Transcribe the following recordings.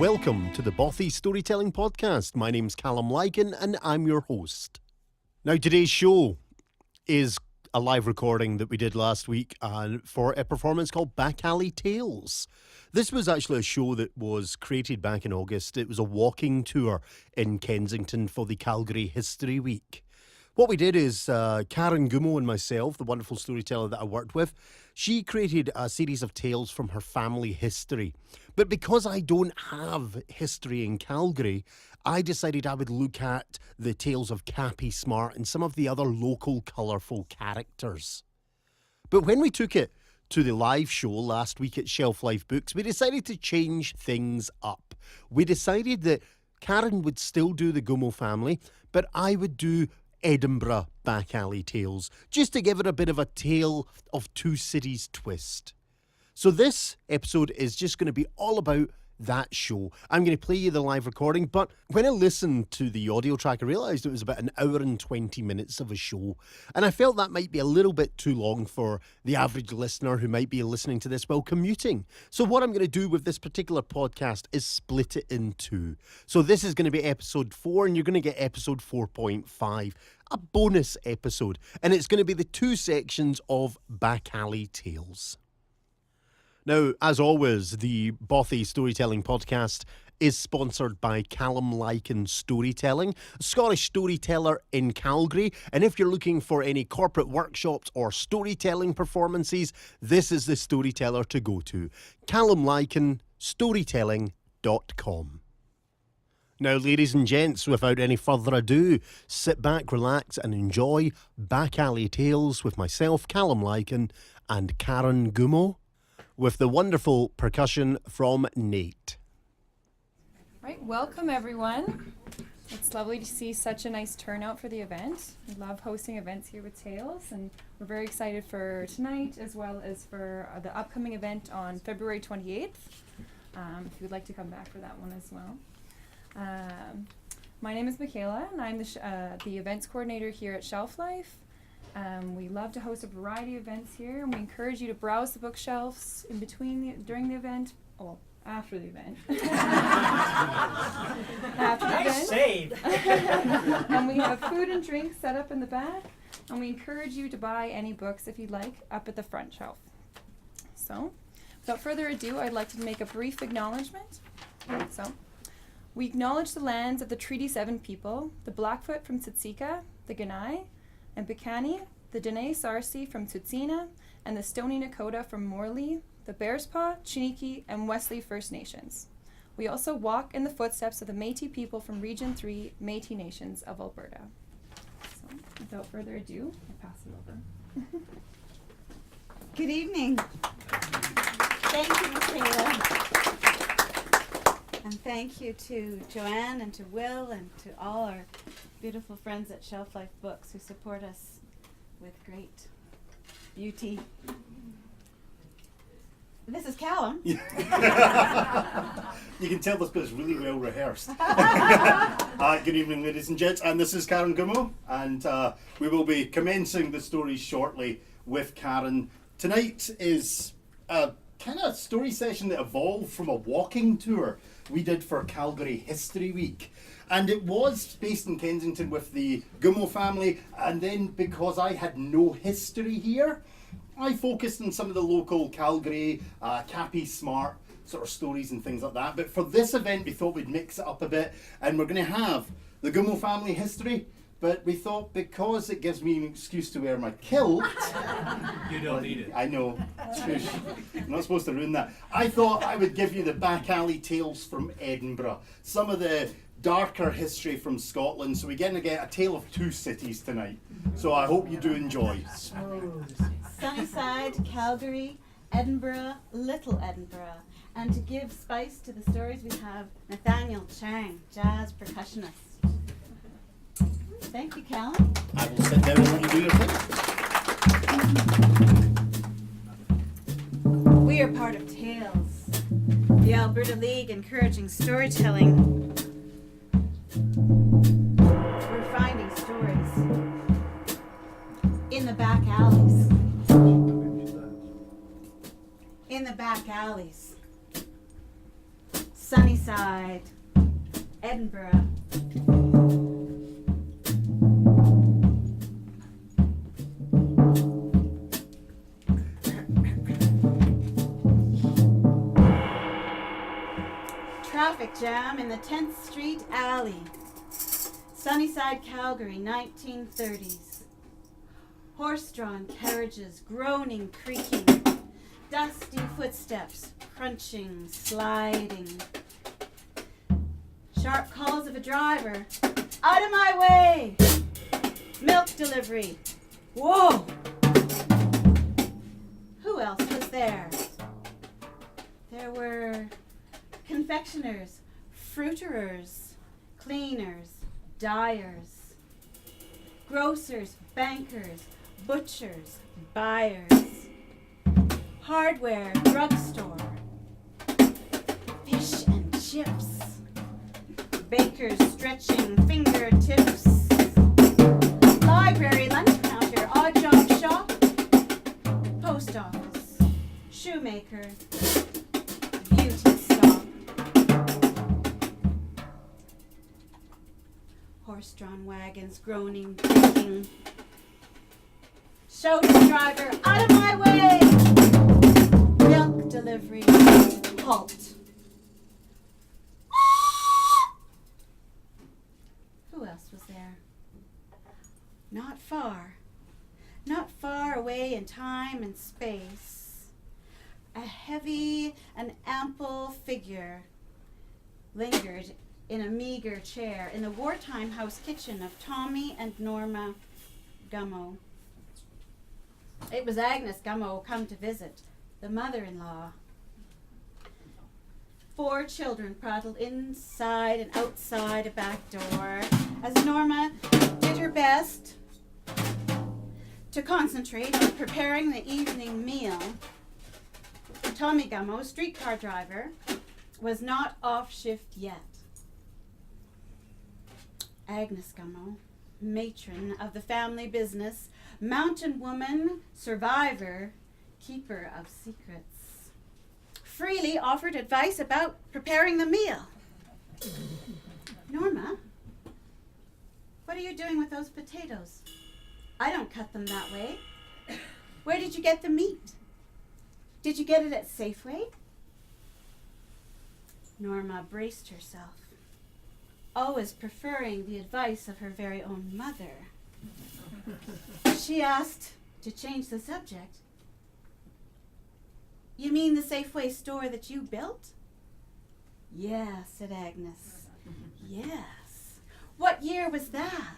Welcome to the Bothy Storytelling Podcast. My name's Calum, Lykan, and I'm your host. Now, today's show is a live recording that we did last week for a performance called Back Alley Tales. This was actually a show that was created back in August. It was a walking tour in Kensington for the Calgary History Week. What we did is Karen, Gummo and myself, the wonderful storyteller that I worked with, she created a series of tales from her family history. But because I don't have history in Calgary, I decided I would look at the tales of Cappy Smart and some of the other local colourful characters. But when we took it to the live show last week at Shelf Life Books, we decided to change things up. We decided that Karen would still do the Gummo family, but I would do Edinburgh Back Alley Tales, just to give it a bit of a Tale of Two Cities twist. So this episode is just going to be all about that show. I'm going to play you the live recording, but when I listened to the audio track, I realised it was about an hour and 20 minutes of a show, and I felt that might be a little bit too long for the average listener who might be listening to this while commuting. So what I'm going to do with this particular podcast is split it in two. So this is going to be episode 4, and you're going to get episode 4.5, a bonus episode, and it's going to be the two sections of Back Alley Tales. Now, as always, the Bothy Storytelling Podcast is sponsored by Calum, Lykan Storytelling, a Scottish storyteller in Calgary. And if you're looking for any corporate workshops or storytelling performances, this is the storyteller to go to. Calum, Lykan, storytelling.com. Now, ladies and gents, without any further ado, sit back, relax, and enjoy Back Alley Tales with myself, Calum Lykan, and Karen Gummo, with the wonderful percussion from Nate. Right, welcome everyone. It's lovely to see such a nice turnout for the event. We love hosting events here with Tales, and we're very excited for tonight as well as for the upcoming event on February 28th. If you would like to come back for that one as well. My name is Michaela, and I'm the events coordinator here at Shelf Life. We love to host a variety of events here, and we encourage you to browse the bookshelves in between during the event. Oh, after the event. After the event. Save. And we have food and drink set up in the back, and we encourage you to buy any books if you'd like up at the front shelf. So, without further ado, I'd like to make a brief acknowledgement. So, we acknowledge the lands of the Treaty 7 people, the Blackfoot from Siksika, the Kainai, and Piikani, the Dene Sarsi from Tsuut'ina, and the Stoney Nakoda from Morley, the Bearspaw, Chiniki, and Wesley First Nations. We also walk in the footsteps of the Métis people from Region 3 Métis Nations of Alberta. So, without further ado, I pass it over. Good evening. Thank you, Michaela. And thank you to Joanne and to Will and to all our beautiful friends at Shelf Life Books who support us with great beauty. This is Calum. You can tell this bit is really well rehearsed. Good evening, ladies and gents, and this is Karen Gummo, and we will be commencing the stories shortly with Karen. Tonight is a kind of story session that evolved from a walking tour we did for Calgary History Week. And it was based in Kensington with the Gummo family, and then because I had no history here, I focused on some of the local Calgary, Cappy Smart sort of stories and things like that. But for this event, we thought we'd mix it up a bit, and we're going to have the Gummo family history, but we thought because it gives me an excuse to wear my kilt... You don't need it. I know. Shush. I'm not supposed to ruin that. I thought I would give you the Back Alley Tales from Edinburgh. Some of the darker history from Scotland. So we're going to get a tale of two cities tonight. So I hope you do enjoy. Sunnyside, Calgary, Edinburgh, Little Edinburgh. And to give spice to the stories, we have Nathaniel Chang, jazz percussionist. Thank you, Calum. I will sit down and let you do your thing. We are part of Tales, the Alberta League encouraging storytelling. We're finding stories in the back alleys. In the back alleys. Sunnyside, Edinburgh. Traffic jam in the 10th Street alley. Sunnyside, Calgary, 1930s. Horse-drawn carriages, groaning, creaking. Dusty footsteps, crunching, sliding. Sharp calls of a driver. Out of my way! Milk delivery. Whoa! Who else was there? There were confectioners, fruiterers, cleaners, dyers, grocers, bankers, butchers, buyers, hardware, drugstore, fish and chips, bakers stretching fingertips, library, lunch counter, odd job shop, post office, shoemaker, beauty stop, horse-drawn wagons groaning, creaking. Show the driver, out of my way! Milk delivery, halt. Who else was there? Not far away in time and space. A heavy and ample figure lingered in a meager chair in the wartime house kitchen of Tommy and Norma Gummo. It was Agnes Gummo come to visit, the mother-in-law. 4 children prattled inside and outside a back door as Norma did her best to concentrate on preparing the evening meal. Tommy Gummo, streetcar driver, was not off shift yet. Agnes Gummo, matron of the family business, mountain woman, survivor, keeper of secrets, freely offered advice about preparing the meal. Norma, what are you doing with those potatoes? I don't cut them that way. Where did you get the meat? Did you get it at Safeway? Norma braced herself, always preferring the advice of her very own mother. She asked to change the subject. You mean the Safeway store that you built? Yes, said Agnes. Yes. What year was that?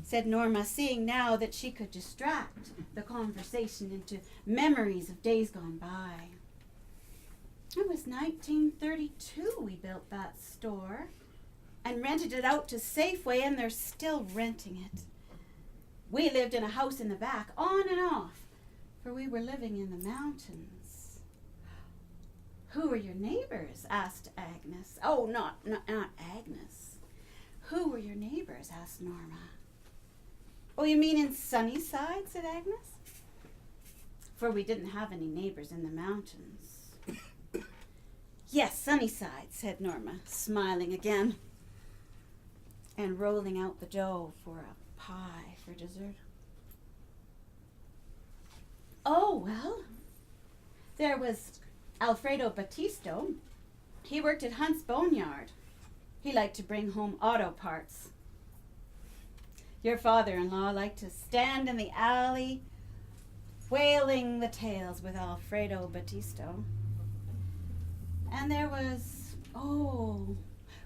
Said Norma, seeing now that she could distract the conversation into memories of days gone by. It was 1932 we built that store and rented it out to Safeway, and they're still renting it. We lived in a house in the back, on and off, for we were living in the mountains. Who were your neighbors? Asked Agnes. Oh, not Agnes. Who were your neighbors? Asked Norma. Oh, you mean in Sunnyside? Said Agnes. For we didn't have any neighbors in the mountains. Yes, Sunnyside, said Norma, smiling again, and rolling out the dough for a pie for dessert. Oh, well, there was Alfredo Battisto. He worked at Hunt's Boneyard. He liked to bring home auto parts. Your father-in-law liked to stand in the alley wailing the tales with Alfredo Battisto. And there was,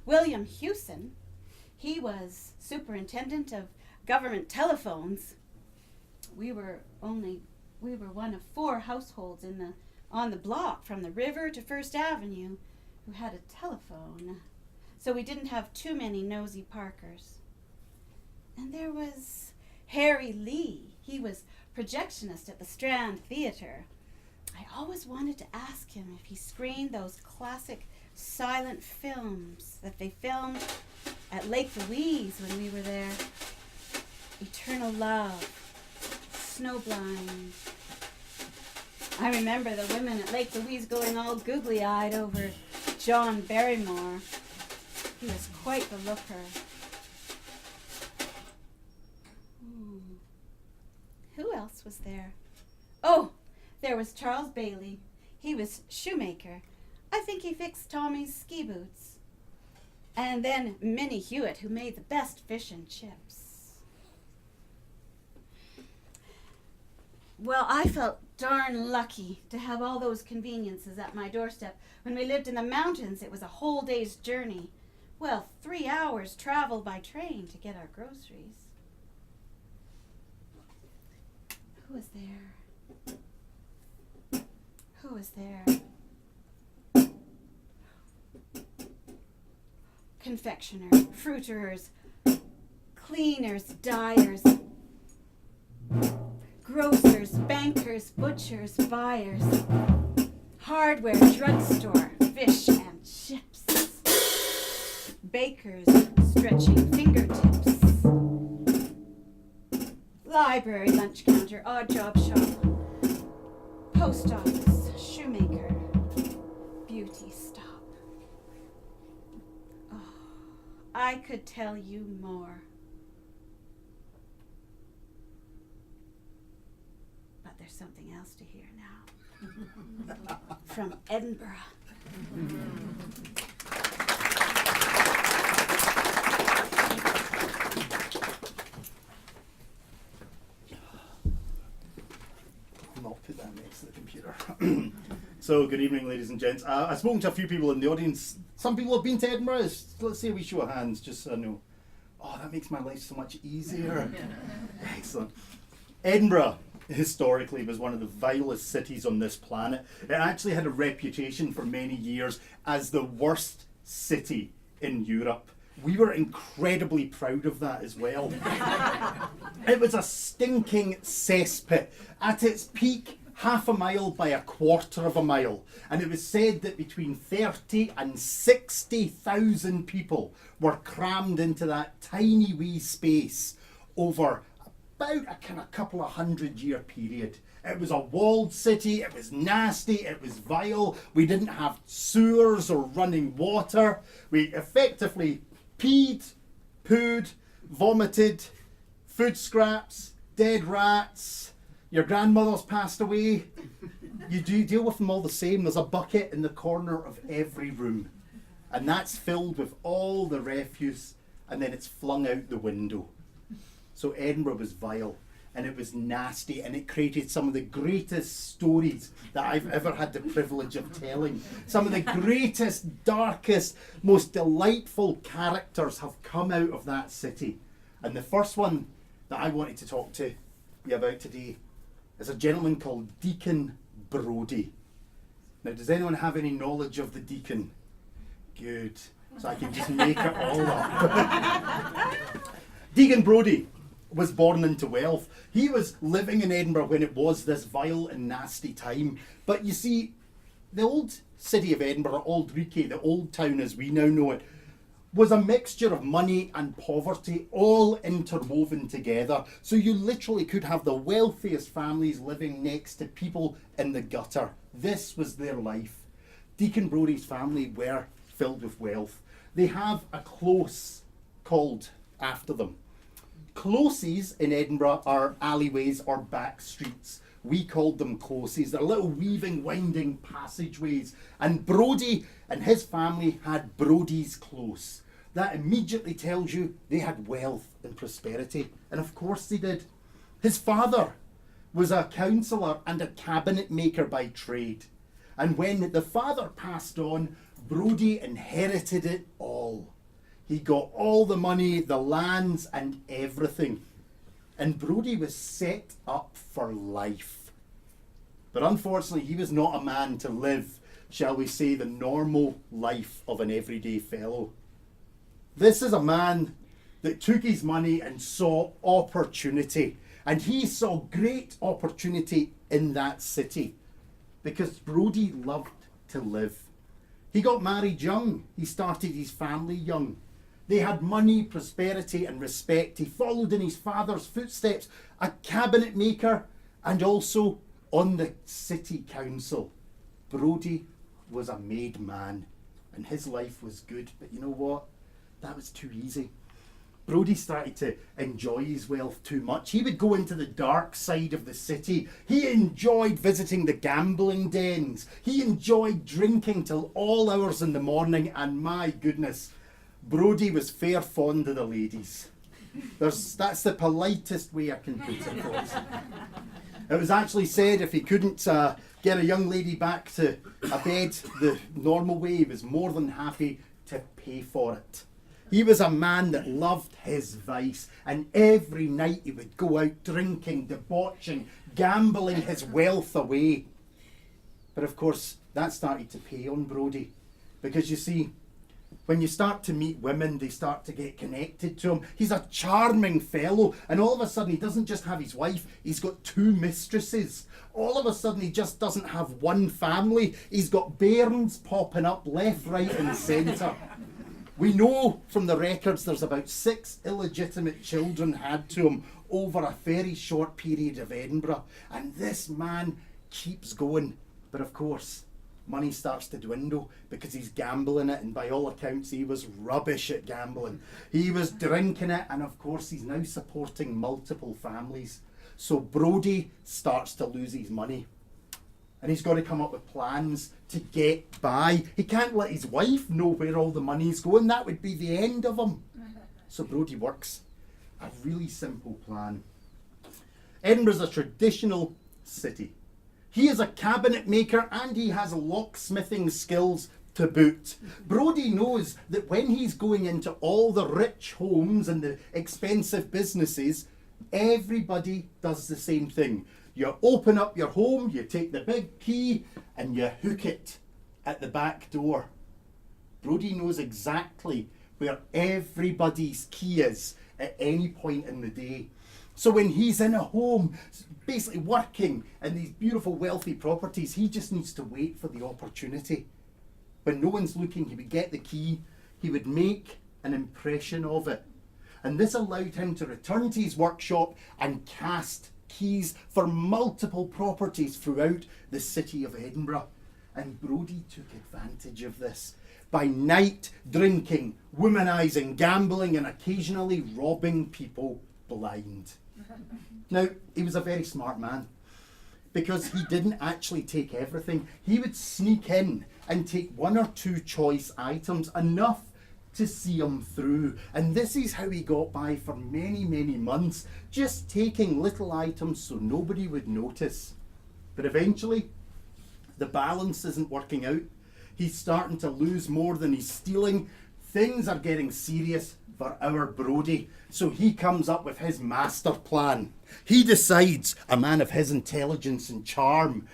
William Hewson. He was superintendent of government telephones. We were one of 4 households on the block from the river to First Avenue who had a telephone. So we didn't have too many nosy Parkers. And there was Harry Lee. He was projectionist at the Strand Theatre. I always wanted to ask him if he screened those classic silent films that they filmed at Lake Louise when we were there. Eternal Love, Snowblind. I remember the women at Lake Louise going all googly-eyed over John Barrymore. He was quite the looker. Who else was there? Oh, there was Charles Bailey. He was shoemaker. I think he fixed Tommy's ski boots. And then Minnie Hewitt, who made the best fish and chips. Well, I felt darn lucky to have all those conveniences at my doorstep. When we lived in the mountains, it was a whole day's journey. Well, 3 hours travel by train to get our groceries. Who was there? Who was there? Confectioners, fruiterers, cleaners, dyers, grocers, bankers, butchers, buyers, hardware, drugstore, fish and chips, bakers stretching fingertips, library, lunch counter, odd job shop, post office, shoemaker, beauty stop. Oh, I could tell you more. But there's something else to hear now. From Edinburgh. I'll put that next to the computer. So, good evening, ladies and gents. I've spoken to a few people in the audience. Some people have been to Edinburgh. Let's say we show of hands, just so I know. Oh, that makes my life so much easier. Excellent. Edinburgh, historically, was one of the vilest cities on this planet. It actually had a reputation for many years as the worst city in Europe. We were incredibly proud of that as well. It was a stinking cesspit. At its peak, half a mile by a quarter of a mile. And it was said that between 30 and 60,000 people were crammed into that tiny wee space over about a kind of couple of 100-year period. It was a walled city, it was nasty, it was vile. We didn't have sewers or running water. We effectively peed, pooed, vomited, food scraps, dead rats. Your grandmother's passed away. You do deal with them all the same. There's a bucket in the corner of every room. And that's filled with all the refuse, and then it's flung out the window. So Edinburgh was vile, and it was nasty, and it created some of the greatest stories that I've ever had the privilege of telling. Some of the greatest, darkest, most delightful characters have come out of that city. And the first one that I wanted to talk to you about today is a gentleman called Deacon Brodie. Now, does anyone have any knowledge of the Deacon? Good. So I can just make it all up. Deacon Brodie was born into wealth. He was living in Edinburgh when it was this vile and nasty time. But you see, the old city of Edinburgh, Old Reekie, the old town as we now know it, was a mixture of money and poverty all interwoven together. So you literally could have the wealthiest families living next to people in the gutter. This was their life. Deacon Brodie's family were filled with wealth. They have a close called after them. Closes in Edinburgh are alleyways or back streets. We called them closes. They're little weaving, winding passageways. And Brodie and his family had Brodie's Close. That immediately tells you they had wealth and prosperity. And of course they did. His father was a councillor and a cabinet maker by trade. And when the father passed on, Brodie inherited it all. He got all the money, the lands and everything. And Brodie was set up for life. But unfortunately, he was not a man to live, shall we say, the normal life of an everyday fellow. This is a man that took his money and saw opportunity. And he saw great opportunity in that city because Brodie loved to live. He got married young. He started his family young. They had money, prosperity and respect. He followed in his father's footsteps, a cabinet maker and also on the city council. Brodie was a made man. and his life was good. But you know what? That was too easy. Brodie started to enjoy his wealth too much. He would go into the dark side of the city. He enjoyed visiting the gambling dens. He enjoyed drinking till all hours in the morning. And my goodness, Brodie was fair fond of the ladies. That's the politest way I can put it, folks. It was actually said if he couldn't get a young lady back to a bed the normal way, he was more than happy to pay for it. He was a man that loved his vice, and every night he would go out drinking, debauching, gambling his wealth away. But of course, that started to pay on Brodie, because you see, when you start to meet women, they start to get connected to him. He's a charming fellow, and all of a sudden he doesn't just have his wife, he's got 2 mistresses. All of a sudden he just doesn't have one family, he's got bairns popping up left, right and centre. We know from the records there's about 6 illegitimate children had to him over a very short period of Edinburgh. And this man keeps going. But of course, money starts to dwindle because he's gambling it. And by all accounts, he was rubbish at gambling. He was drinking it. And of course, he's now supporting multiple families. So Brodie starts to lose his money. And he's got to come up with plans to get by. He can't let his wife know where all the money's going. That would be the end of him. So Brodie works a really simple plan. Edinburgh's a traditional city. He is a cabinet maker and he has locksmithing skills to boot. Brodie knows that when he's going into all the rich homes and the expensive businesses, everybody does the same thing. You open up your home, you take the big key and you hook it at the back door. Brodie knows exactly where everybody's key is at any point in the day. So when he's in a home, basically working in these beautiful wealthy properties, he just needs to wait for the opportunity. When no one's looking, he would get the key, he would make an impression of it. And this allowed him to return to his workshop and cast keys for multiple properties throughout the city of Edinburgh. And Brodie took advantage of this by night drinking, womanising, gambling and occasionally robbing people blind. Now, he was a very smart man because he didn't actually take everything. He would sneak in and take 1 or 2 choice items, enough to see him through. And this is how he got by for many, many months, just taking little items so nobody would notice. But eventually, the balance isn't working out. He's starting to lose more than he's stealing. Things are getting serious for our Brodie. So he comes up with his master plan. He decides, a man of his intelligence and charm,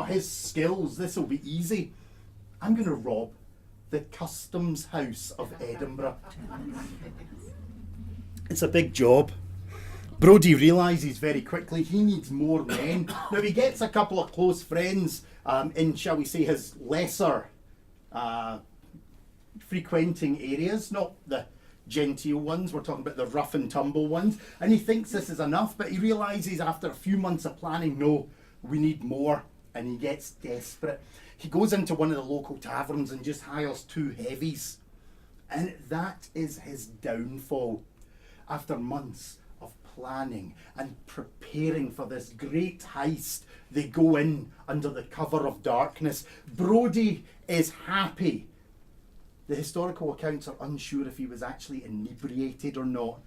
his skills, this will be easy. I'm going to rob the Customs House of Edinburgh. It's a big job. Brodie realises very quickly he needs more men. Now he gets a couple of close friends in, shall we say, his lesser frequenting areas, not the genteel ones, we're talking about the rough and tumble ones, and he thinks this is enough, but he realises after a few months of planning, no, we need more, and he gets desperate. He goes into one of the local taverns and just hires 2 heavies. And that is his downfall. After months of planning and preparing for this great heist, they go in under the cover of darkness. Brodie is happy. The historical accounts are unsure if he was actually inebriated or not.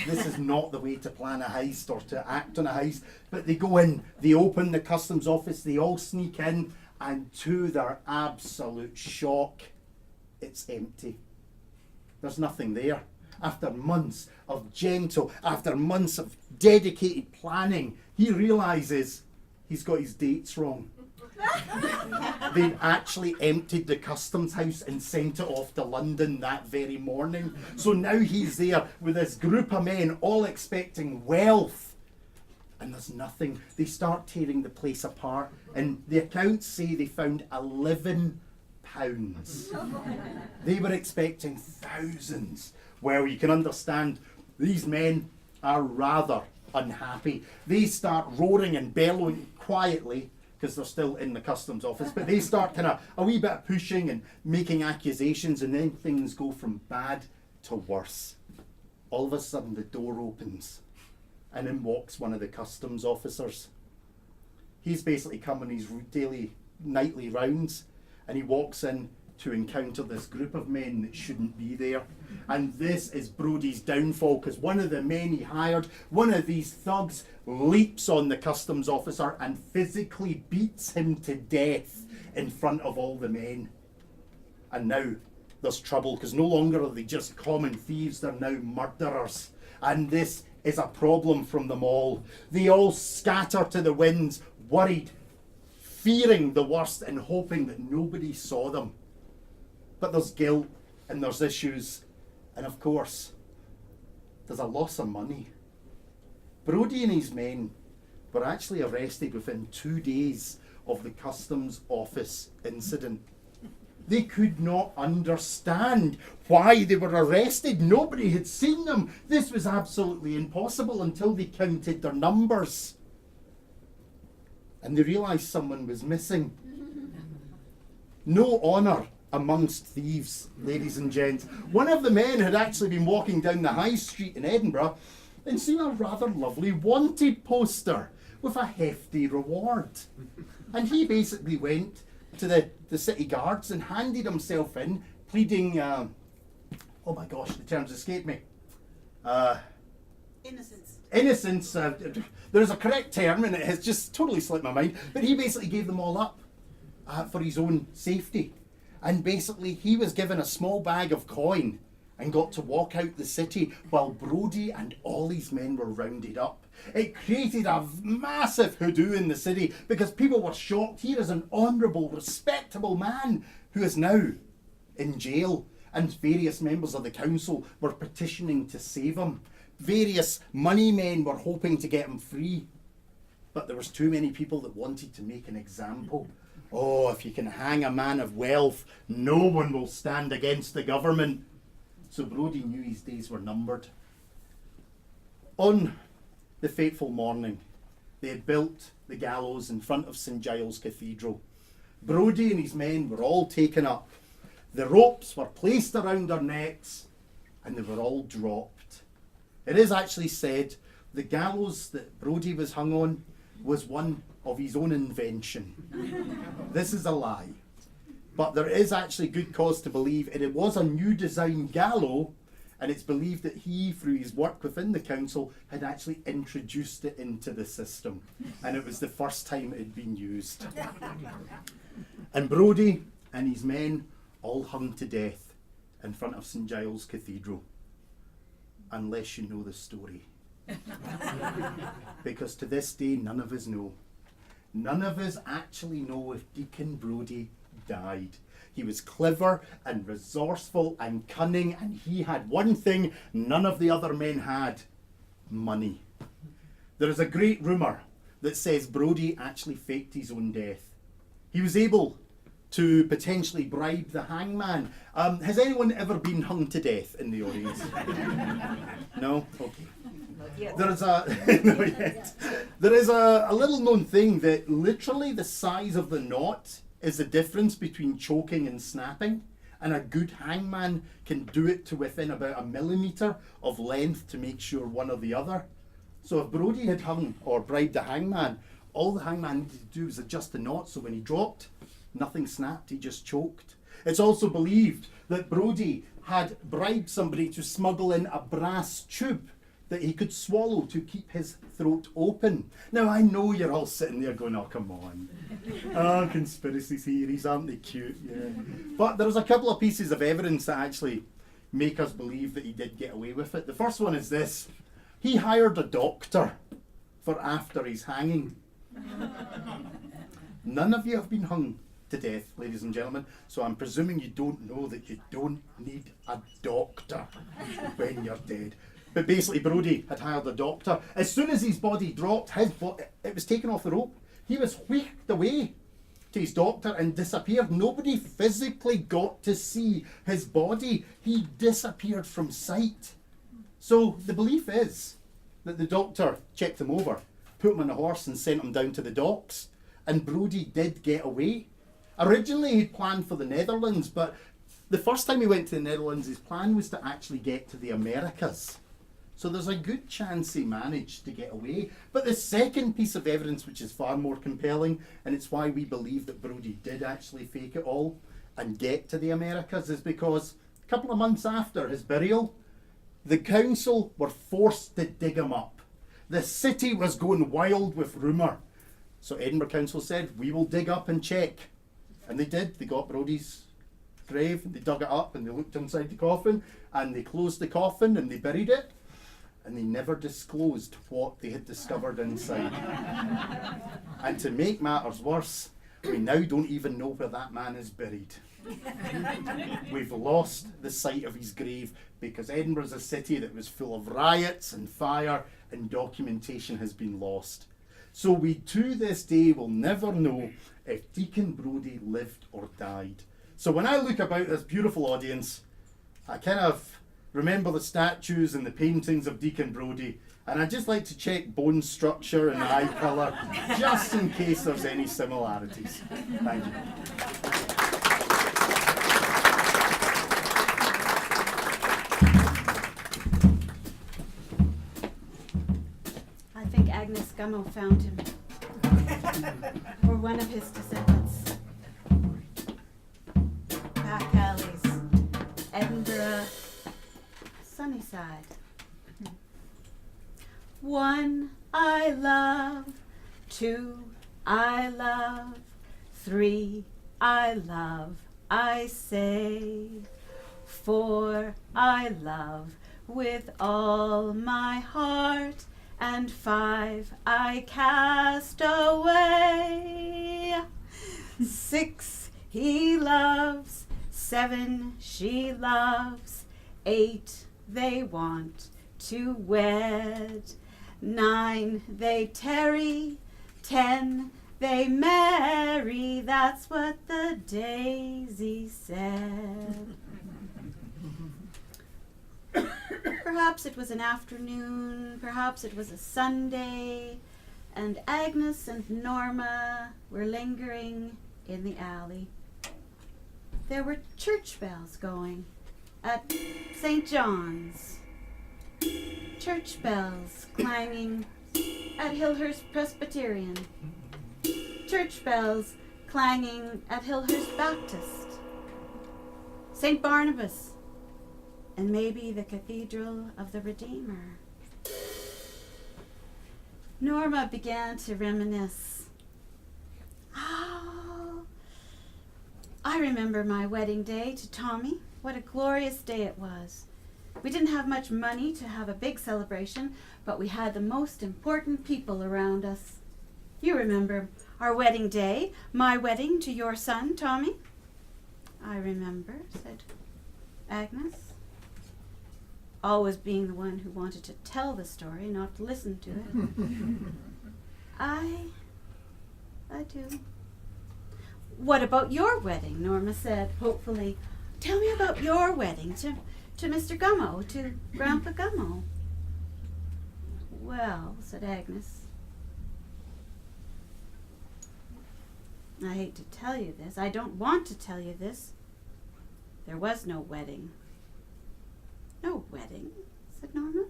This is not the way to plan a heist or to act on a heist. But they go in, they open the customs office, they all sneak in, and to their absolute shock, it's empty. There's nothing there. After months of after months of dedicated planning, he realises he's got his dates wrong. They'd actually emptied the customs house and sent it off to London that very morning. So now he's there with this group of men all expecting wealth. And there's nothing. They start tearing the place apart. And the accounts say they found £11. They were expecting thousands. Well, you can understand these men are rather unhappy. They start roaring and bellowing quietly because they're still in the customs office, but they start kind of a wee bit of pushing and making accusations, and then things go from bad to worse. All of a sudden the door opens and in walks one of the customs officers. He's basically come on his daily, nightly rounds, and he walks in to encounter this group of men that shouldn't be there. And this is Brodie's downfall, because one of the men he hired, one of these thugs, leaps on the customs officer and physically beats him to death in front of all the men. And now there's trouble, because no longer are they just common thieves, they're now murderers. And this is a problem from them all. They all scatter to the winds, worried, fearing the worst and hoping that nobody saw them. But there's guilt and there's issues, and of course there's a loss of money. Brodie and his men were actually arrested within 2 days of the customs office incident. They could not understand why they were arrested. Nobody had seen them. This was absolutely impossible until they counted their numbers. And they realised someone was missing. No honour amongst thieves, ladies and gents. One of the men had actually been walking down the high street in Edinburgh and seen a rather lovely wanted poster with a hefty reward. And he basically went to the city guards and handed himself in, pleading, oh my gosh, the terms escape me. Innocence. Innocence. There's a correct term and it has just totally slipped my mind, but he basically gave them all up for his own safety. And basically he was given a small bag of coin and got to walk out the city while Brodie and all his men were rounded up. It created a massive hoodoo in the city because people were shocked. Here is an honourable, respectable man who is now in jail, and various members of the council were petitioning to save him. Various money men were hoping to get him free, but there was too many people that wanted to make an example. Oh, if you can hang a man of wealth, no one will stand against the government. So Brodie knew his days were numbered. On the fateful morning, they had built the gallows in front of St Giles Cathedral. Brodie and his men were all taken up. The ropes were placed around their necks and they were all dropped. It is actually said the gallows that Brodie was hung on was one of his own invention. This is a lie. But there is actually good cause to believe it was a new design gallows, and it's believed that he, through his work within the council, had actually introduced it into the system. And it was the first time it had been used. And Brodie and his men all hung to death in front of St Giles Cathedral. Unless you know the story. Because to this day, none of us know. None of us actually know if Deacon Brodie died. He was clever and resourceful and cunning, and he had one thing none of the other men had: money. There is a great rumour that says Brodie actually faked his own death. He was able to potentially bribe the hangman. Has anyone ever been hung to death in the audience? No? Okay. There is There is a little known thing that literally the size of the knot is the difference between choking and snapping, and a good hangman can do it to within about 1 millimetre of length to make sure one or the other. So if Brodie had hung or bribed the hangman, all the hangman needed to do was adjust the knot, so when he dropped, nothing snapped, he just choked. It's also believed that Brodie had bribed somebody to smuggle in a brass tube that he could swallow to keep his throat open. Now I know you're all sitting there going, oh come on. Oh, conspiracy theories, aren't they cute? Yeah. But there's a couple of pieces of evidence that actually make us believe that he did get away with it. The first one is this: he hired a doctor for after his hanging. None of you have been hung to death, ladies and gentlemen, so I'm presuming you don't know that you don't need a doctor when you're dead. But basically Brodie had hired a doctor. As soon as his body dropped, it was taken off the rope. He was whisked away to his doctor and disappeared. Nobody physically got to see his body. He disappeared from sight. So the belief is that the doctor checked him over, put him on a horse and sent him down to the docks. and Brodie did get away. Originally he'd planned for the Netherlands, but the first time he went to the Netherlands, his plan was to actually get to the Americas. So there's a good chance he managed to get away. But the second piece of evidence, which is far more compelling, and it's why we believe that Brodie did actually fake it all and get to the Americas, is because a couple of months after his burial, the council were forced to dig him up. The city was going wild with rumour. So Edinburgh Council said, we will dig up and check. And they did. They got Brodie's grave and they dug it up and they looked inside the coffin and they closed the coffin and they buried it. And they never disclosed what they had discovered inside. And to make matters worse, we now don't even know where that man is buried. We've lost the site of his grave because Edinburgh's a city that was full of riots and fire, and documentation has been lost. So we to this day will never know if Deacon Brodie lived or died. So when I look about this beautiful audience, I kind of remember the statues and the paintings of Deacon Brodie, and I just like to check bone structure and eye colour, just in case there's any similarities. Thank you. I think Agnes Gummo found him. Or one of his descendants. Back alleys, Edinburgh, Sunnyside. 1 I love, 2 I love, 3 I love, I say. 4 I love with all my heart, and 5 I cast away. 6 he loves, 7 she loves, 8 they want to wed, 9 they tarry, 10 they marry. That's what the daisy said. Perhaps it was an afternoon, perhaps it was a Sunday, and Agnes and Norma were lingering in the alley. There were church bells going at St. John's. Church bells clanging at Hillhurst Presbyterian. Church bells clanging at Hillhurst Baptist. St. Barnabas, and maybe the Cathedral of the Redeemer. Norma began to reminisce. Oh, I remember my wedding day to Tommy. What a glorious day it was. We didn't have much money to have a big celebration, but we had the most important people around us. You remember our wedding day, my wedding to your son, Tommy? I remember, said Agnes, always being the one who wanted to tell the story, not to listen to it. I do. What about your wedding? Norma said, hopefully. Tell me about your wedding to Mr. Gummo, to Grandpa Gummo. Well, said Agnes, I hate to tell you this. I don't want to tell you this. There was no wedding. No wedding, said Norma.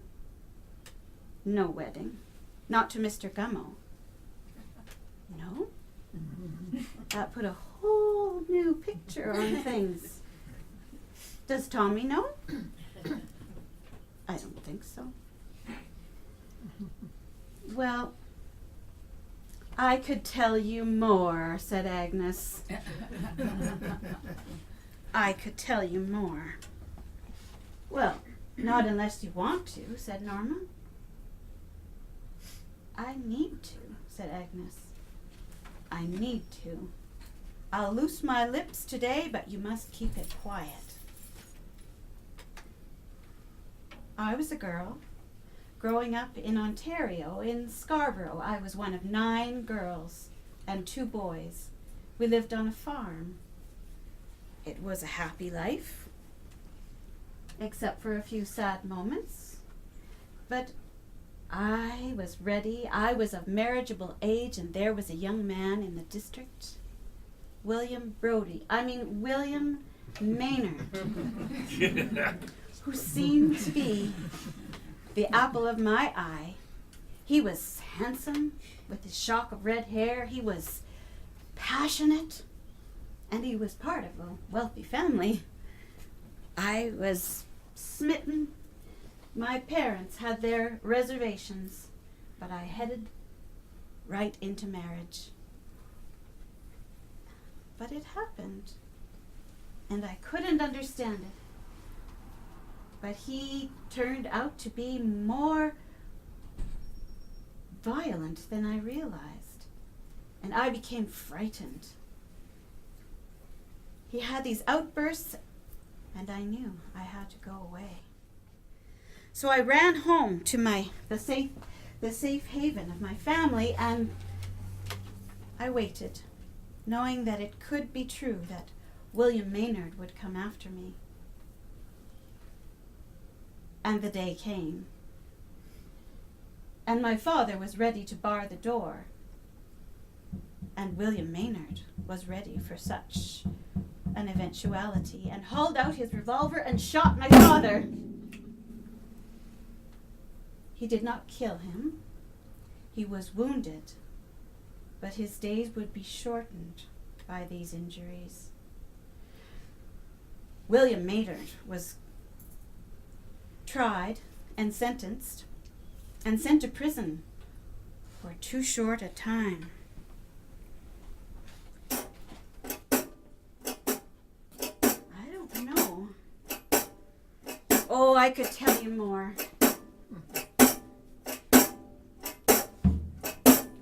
No wedding. Not to Mr. Gummo. No? That put a whole new picture on things. Does Tommy know? I don't think so. Well, I could tell you more, said Agnes. I could tell you more. Well, not unless you want to, said Norma. I need to, said Agnes. I need to. I'll loose my lips today, but you must keep it quiet. I was a girl growing up in Ontario, in Scarborough. I was one of 9 girls and 2 boys. We lived on a farm. It was a happy life, except for a few sad moments. But I was ready. I was of marriageable age, and there was a young man in the district, William Maynard, who seemed to be the apple of my eye. He was handsome, with his shock of red hair. He was passionate, and he was part of a wealthy family. I was smitten. My parents had their reservations, but I headed right into marriage. But it happened, and I couldn't understand it. But he turned out to be more violent than I realized, and I became frightened. He had these outbursts, and I knew I had to go away. So I ran home to the safe haven of my family, and I waited, knowing that it could be true that William Maynard would come after me. And the day came, and my father was ready to bar the door, and William Maynard was ready for such an eventuality, and hauled out his revolver and shot my father. He did not kill him. He was wounded, but his days would be shortened by these injuries. William Maynard was tried and sentenced and sent to prison for too short a time. I don't know. Oh, I could tell you more.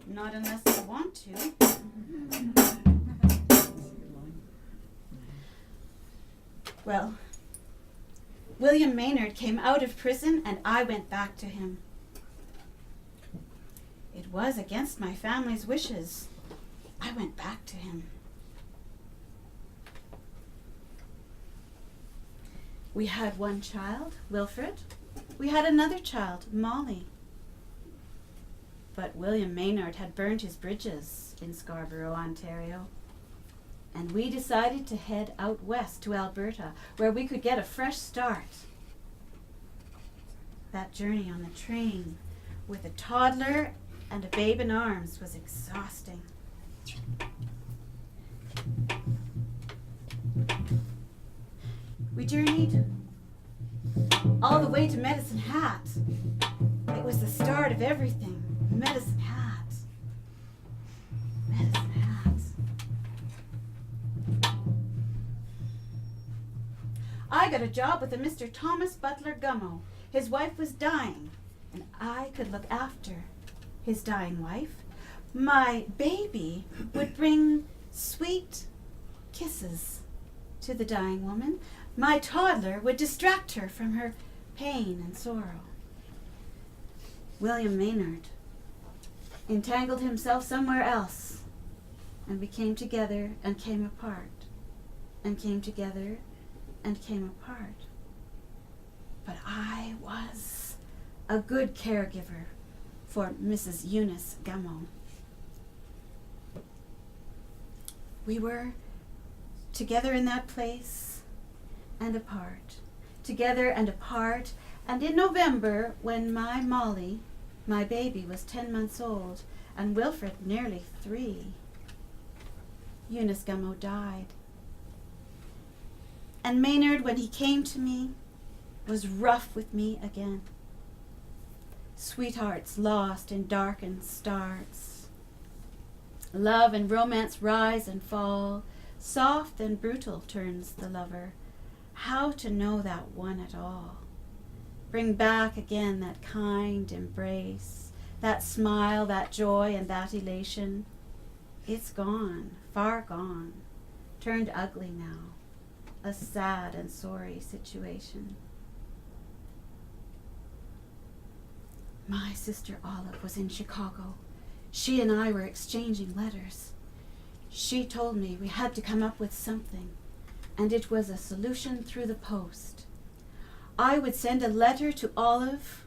Not unless you want to. Well, William Maynard came out of prison, and I went back to him. It was against my family's wishes. I went back to him. We had one child, Wilfred. We had another child, Molly. But William Maynard had burned his bridges in Scarborough, Ontario. And we decided to head out west to Alberta, where we could get a fresh start. That journey on the train with a toddler and a babe in arms was exhausting. We journeyed all the way to Medicine Hat. It was the start of everything. Medicine Hat. Medicine Hat. I got a job with a Mr. Thomas Butler Gummo. His wife was dying, and I could look after his dying wife. My baby would bring sweet kisses to the dying woman. My toddler would distract her from her pain and sorrow. William Maynard entangled himself somewhere else, and we came together and came apart, and came together and came apart. But I was a good caregiver for Mrs. Eunice Gummo. We were together in that place and apart, together and apart, and in November, when my Molly, my baby, was 10 months old, and Wilfred nearly 3, Eunice Gummo died. And Maynard, when he came to me, was rough with me again. Sweethearts lost in darkened starts. Love and romance rise and fall. Soft and brutal turns the lover. How to know that one at all? Bring back again that kind embrace, that smile, that joy, and that elation. It's gone, far gone, turned ugly now, a sad and sorry situation. My sister Olive was in Chicago. She and I were exchanging letters. She told me we had to come up with something, and it was a solution through the post. I would send a letter to Olive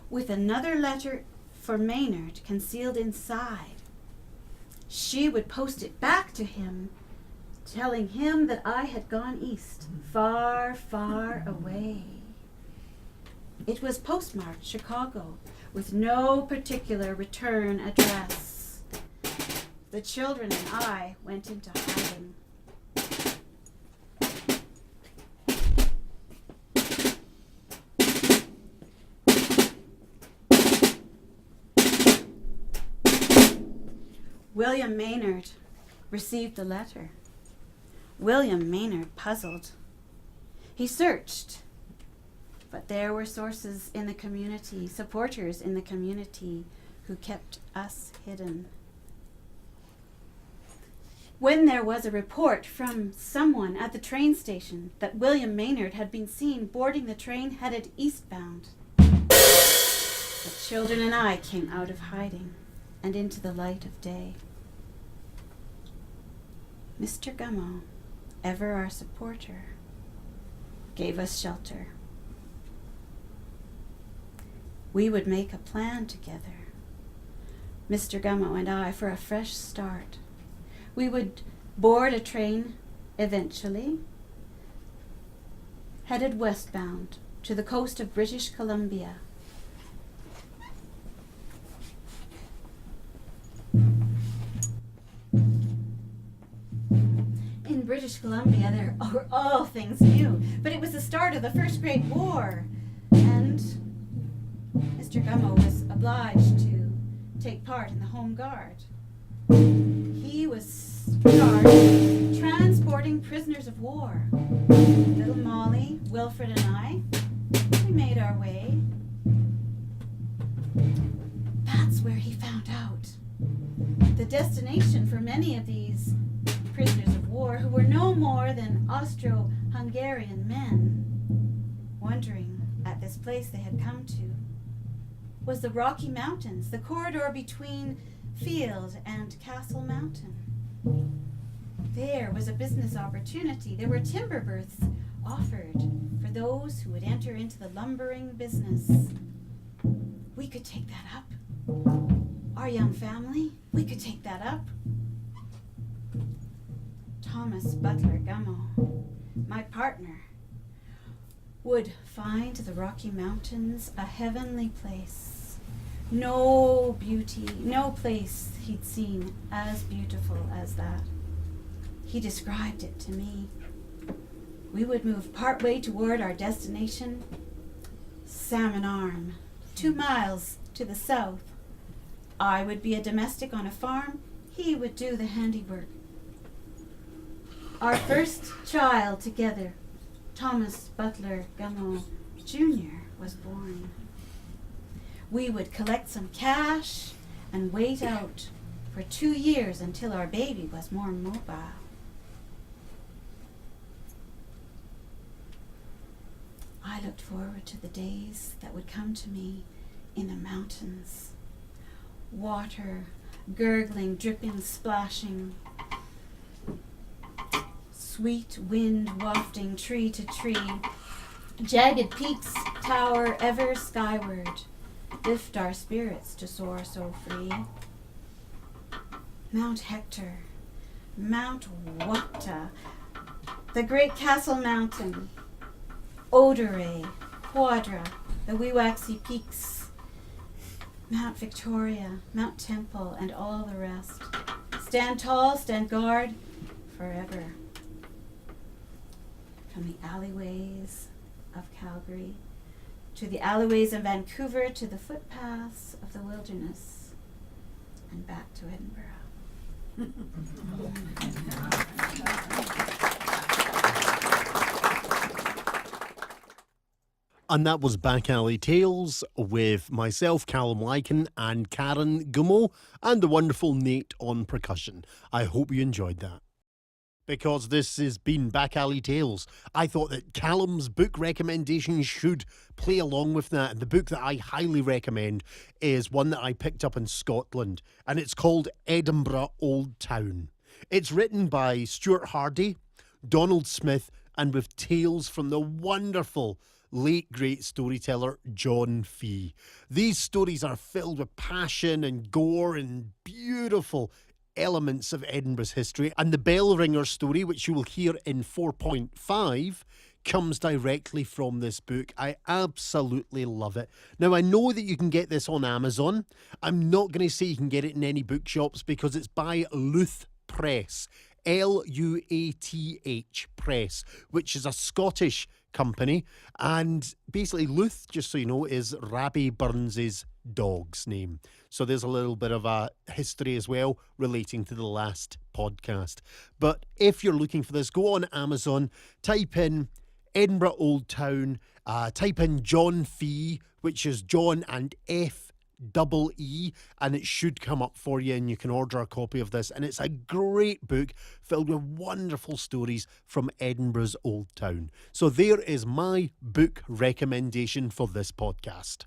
with another letter for Maynard concealed inside. She would post it back to him, telling him that I had gone east, far, far away. It was postmarked Chicago, with no particular return address. The children and I went into hiding. William Maynard received the letter. William Maynard puzzled. He searched, but there were sources in the community, supporters in the community, who kept us hidden. When there was a report from someone at the train station that William Maynard had been seen boarding the train headed eastbound, the children and I came out of hiding and into the light of day. Mr. Gummo, ever our supporter, gave us shelter. We would make a plan together, Mr. Gummo and I, for a fresh start. We would board a train eventually, headed westbound to the coast of British Columbia. In British Columbia, there were all things new, but it was the start of the First Great War, and Mr. Gummo was obliged to take part in the Home Guard. He was charged with transporting prisoners of war. Little Molly, Wilfred, and I, we made our way. That's where he found out. The destination for many of these prisoners of war, who were no more than Austro-Hungarian men, wondering at this place they had come to, was the Rocky Mountains, the corridor between Field and Castle Mountain. There was a business opportunity. There were timber berths offered for those who would enter into the lumbering business. We could take that up. Our young family, we could take that up. Thomas Butler Gummo, my partner, would find the Rocky Mountains a heavenly place. No beauty, no place he'd seen as beautiful as that. He described it to me. We would move partway toward our destination, Salmon Arm, 2 miles to the south. I would be a domestic on a farm. He would do the handiwork. Our first child together, Thomas Butler Gummo Jr., was born. We would collect some cash and wait out for 2 years until our baby was more mobile. I looked forward to the days that would come to me in the mountains. Water, gurgling, dripping, splashing. Sweet wind wafting tree to tree. Jagged peaks tower ever skyward. Lift our spirits to soar so free. Mount Hector, Mount Wapta, the great Castle Mountain, Odere, Quadra, the Weewaxie Peaks, Mount Victoria, Mount Temple, and all the rest. Stand tall, stand guard, forever. From the alleyways of Calgary to the alleyways of Vancouver to the footpaths of the wilderness and back to Edinburgh. And that was Back Alley Tales with myself, Calum Lykan, and Karen Gummo, and the wonderful Nate on percussion. I hope you enjoyed that. Because this has been Back Alley Tales, I thought that Calum's book recommendation should play along with that. And the book that I highly recommend is one that I picked up in Scotland, and it's called Edinburgh Old Town. It's written by Stuart Hardy, Donald Smith, and with tales from the wonderful late great storyteller John Fee. These stories are filled with passion and gore and beautiful elements of Edinburgh's history, and the bell ringer story, which you will hear in 4.5, comes directly from this book. I absolutely love it. Now, I know that you can get this on Amazon. I'm not going to say you can get it in any bookshops because it's by Luth Press, Luath Press, which is a Scottish company. And basically, Luth, just so you know, is Rabbie Burns's dog's name. So there's a little bit of a history as well relating to the last podcast. But if you're looking for this, go on Amazon, type in Edinburgh Old Town, type in John Fee, which is John and F-E-E, and it should come up for you, and you can order a copy of this. And it's a great book filled with wonderful stories from Edinburgh's Old Town. So there is my book recommendation for this podcast.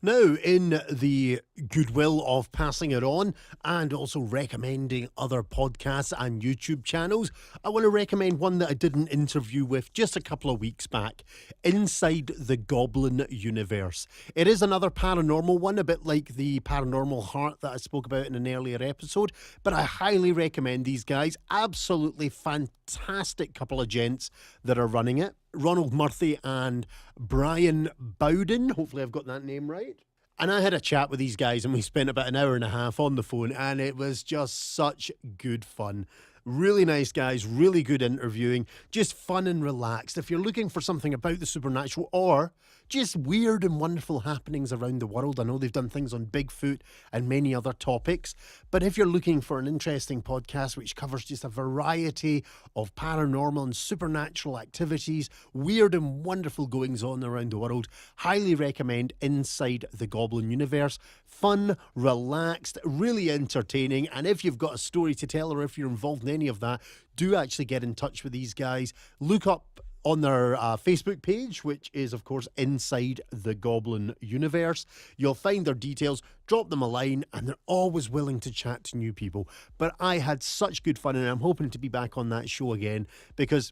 Now, in the goodwill of passing it on and also recommending other podcasts and YouTube channels, I want to recommend one that I did an interview with just a couple of weeks back, Inside the Goblin Universe. It is another paranormal one, a bit like the Paranormal Heart that I spoke about in an earlier episode, but I highly recommend these guys. Absolutely fantastic couple of gents that are running it. Ronald Murphy and Brian Bowden. Hopefully I've got that name right. And I had a chat with these guys and we spent about an hour and a half on the phone, and it was just such good fun. Really nice guys, really good interviewing, just fun and relaxed. If you're looking for something about the supernatural or just weird and wonderful happenings around the world, I know they've done things on Bigfoot and many other topics, but if you're looking for an interesting podcast which covers just a variety of paranormal and supernatural activities, weird and wonderful goings on around the world, highly recommend Inside the Goblin Universe. Fun, relaxed, really entertaining, and if you've got a story to tell or if you're involved in any of that, do actually get in touch with these guys. Look up on their Facebook page, which is, of course, Inside the Goblin Universe. You'll find their details, drop them a line, and they're always willing to chat to new people. But I had such good fun, and I'm hoping to be back on that show again, because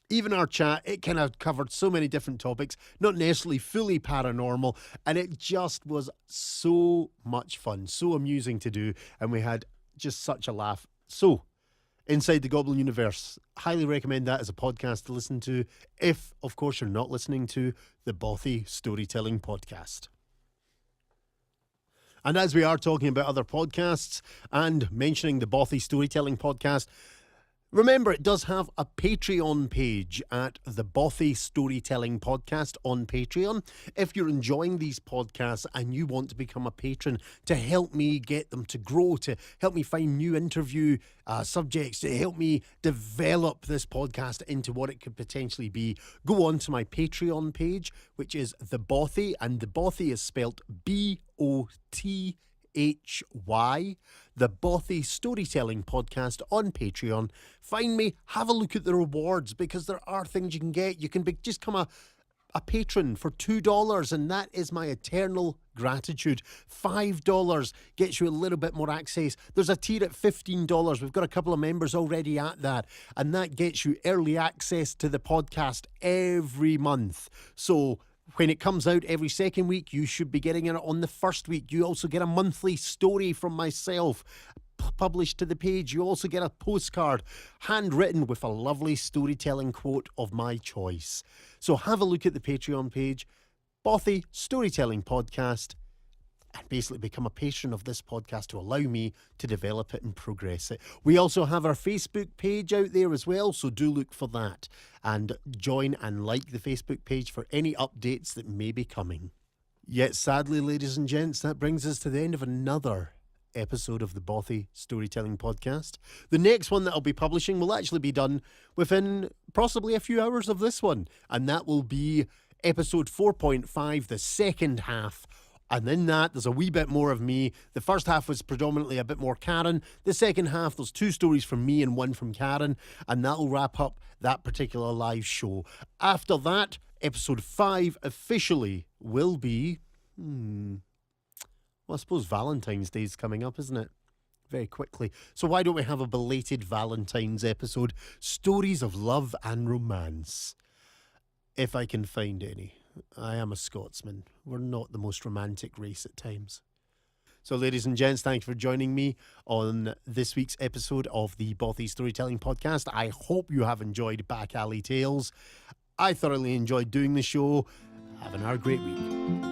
even our chat, it kind of covered so many different topics, not necessarily fully paranormal, and it just was so much fun, so amusing to do, and we had just such a laugh. So, Inside the Goblin Universe, highly recommend that as a podcast to listen to if, of course, you're not listening to the Bothy Storytelling Podcast. And as we are talking about other podcasts and mentioning the Bothy Storytelling Podcast, remember, it does have a Patreon page at the Bothy Storytelling Podcast on Patreon. If you're enjoying these podcasts and you want to become a patron to help me get them to grow, to help me find new interview subjects, to help me develop this podcast into what it could potentially be, go on to my Patreon page, which is The Bothy, and The Bothy is spelt B-O-T-H-Y, the Bothy Storytelling Podcast on Patreon. Find me, have a look at the rewards, because there are things you can get. You can just become a patron for $2, and that is my eternal gratitude. $5 gets you a little bit more access. There's a tier at $15. We've got a couple of members already at that, and that gets you early access to the podcast every month. So when it comes out every second week, you should be getting it on the first week. You also get a monthly story from myself published to the page. You also get a postcard handwritten with a lovely storytelling quote of my choice. So have a look at the Patreon page, Bothy Storytelling Podcast, and basically become a patron of this podcast to allow me to develop it and progress it. We also have our Facebook page out there as well, so do look for that and join and like the Facebook page for any updates that may be coming. Yet sadly, ladies and gents, that brings us to the end of another episode of the Bothy Storytelling Podcast. The next one that I'll be publishing will actually be done within possibly a few hours of this one, and that will be episode 4.5, the second half. And in that, there's a wee bit more of me. The first half was predominantly a bit more Karen. The second half, there's 2 stories from me and 1 from Karen. And that'll wrap up that particular live show. After that, episode 5 officially will be... Well, I suppose Valentine's Day is coming up, isn't it? Very quickly. So why don't we have a belated Valentine's episode? Stories of love and romance. if I can find any. I am a Scotsman. We're not the most romantic race at times. So, ladies and gents, thank you for joining me on this week's episode of the Bothy Storytelling Podcast. I hope you have enjoyed Back Alley Tales. I thoroughly enjoyed doing the show. Have a great week.